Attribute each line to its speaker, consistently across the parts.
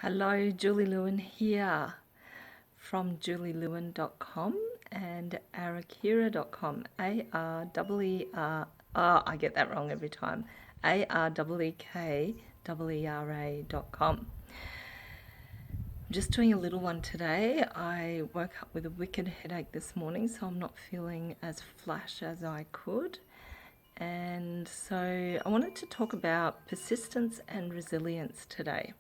Speaker 1: Hello, Julie Lewin here from julielewin.com and arakira.com. A-R-E-E-R, I get that wrong every time. A-R-E-E-K-E-R-A.com. I'm just doing a little one today. I woke up with a wicked headache this morning, so I'm not feeling as flash as I could. And so I wanted to talk about persistence and resilience today.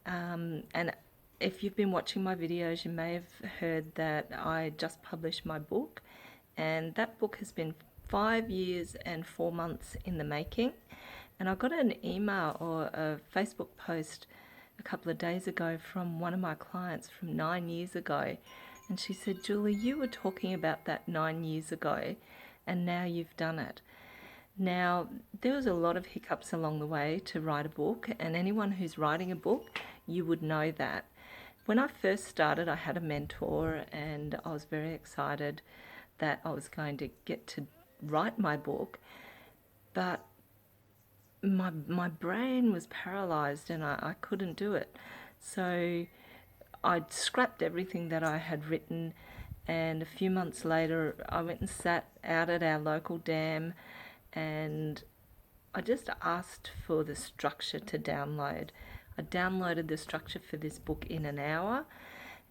Speaker 1: And if you've been watching my videos, you may have heard that I just published my book, and that book has been 5 years and 4 months in the making. And I got an email or a Facebook post a couple of days ago from one of my clients from 9 years ago, and she said, "Julie, you were talking about that 9 years ago, and now you've done it." Now, there was a lot of hiccups along the way to write a book, and anyone who's writing a book, you would know that. When I first started, I had a mentor, and I was very excited that I was going to get to write my book, but my brain was paralyzed and I couldn't do it. So I'd scrapped everything that I had written, and a few months later, I went and sat out at our local dam, and I just asked for the structure to download. I downloaded the structure for this book in an hour,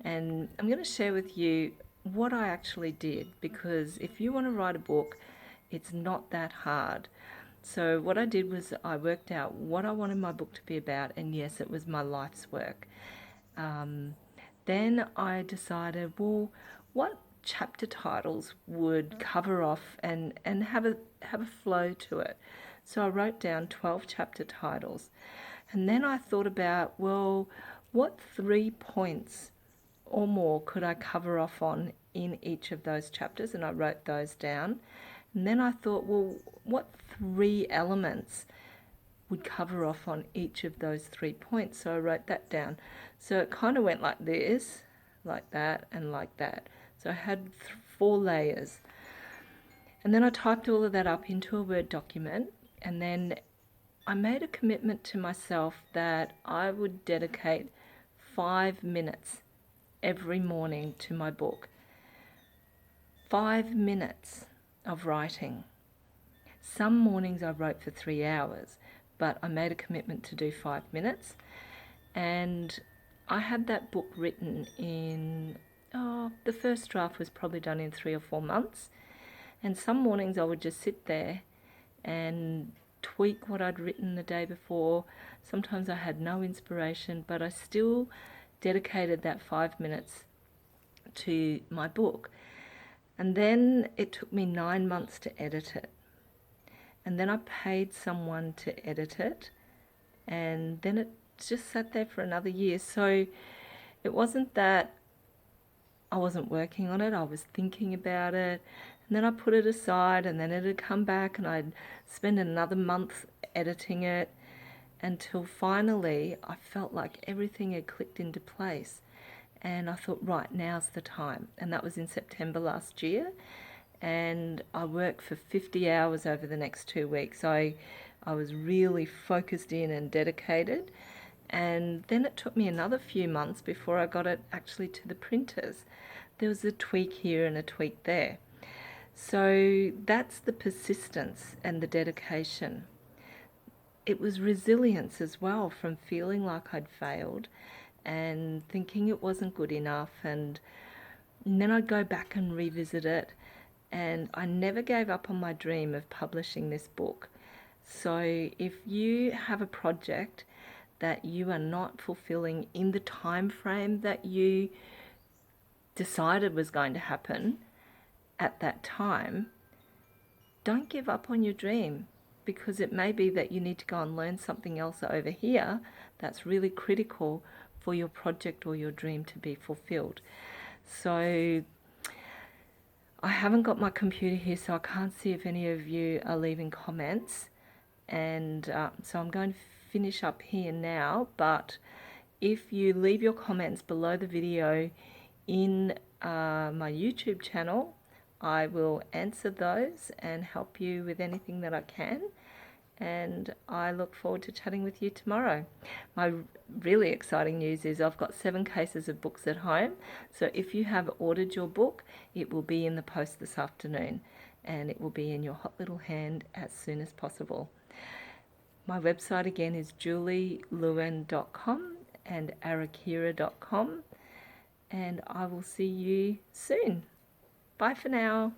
Speaker 1: and I'm going to share with you what I actually did, because if you want to write a book, it's not that hard. So what I did was I worked out what I wanted my book to be about, and yes, it was my life's work. Then I decided, well, what chapter titles would cover off and have a flow to it. So I wrote down 12 chapter titles. And then I thought about, well, what 3 points or more could I cover off on in each of those chapters? And I wrote those down. And then I thought, well, what 3 elements would cover off on each of those 3 points? So I wrote that down. So it kind of went like this, like that, and like that. So I had 4 layers. And then I typed all of that up into a Word document, and then I made a commitment to myself that I would dedicate 5 minutes every morning to my book. 5 minutes of writing. Some mornings I wrote for 3 hours, but I made a commitment to do 5 minutes. And I had that book written in, the first draft was probably done in 3 or 4 months. And some mornings I would just sit there and tweak what I'd written the day before. Sometimes I had no inspiration, but I still dedicated that 5 minutes to my book. And then it took me 9 months to edit it. And then I paid someone to edit it, and then it just sat there for another year. So it wasn't that I wasn't working on it, I was thinking about it, and then I put it aside, and then it'd come back and I'd spend another month editing it, until finally I felt like everything had clicked into place. And I thought, right, now's the time. And that was in September last year. And I worked for 50 hours over the next 2 weeks. I was really focused in and dedicated. And then it took me another few months before I got it actually to the printers. There was a tweak here and a tweak there. So that's the persistence and the dedication. It was resilience as well, from feeling like I'd failed and thinking it wasn't good enough, and then I'd go back and revisit it, and I never gave up on my dream of publishing this book. So if you have a project that you are not fulfilling in the time frame that you decided was going to happen at that time, don't give up on your dream, because it may be that you need to go and learn something else over here that's really critical for your project or your dream to be fulfilled. So I haven't got my computer here, so I can't see if any of you are leaving comments, and so I'm going to finish up here now. But if you leave your comments below the video in my YouTube channel, I will answer those and help you with anything that I can. and I look forward to chatting with you tomorrow. My really exciting news is I've got 7 cases of books at home, so if you have ordered your book, it will be in the post this afternoon, and it will be in your hot little hand as soon as possible. My website again is julielewin.com and arakira.com, and I will see you soon. Bye for now.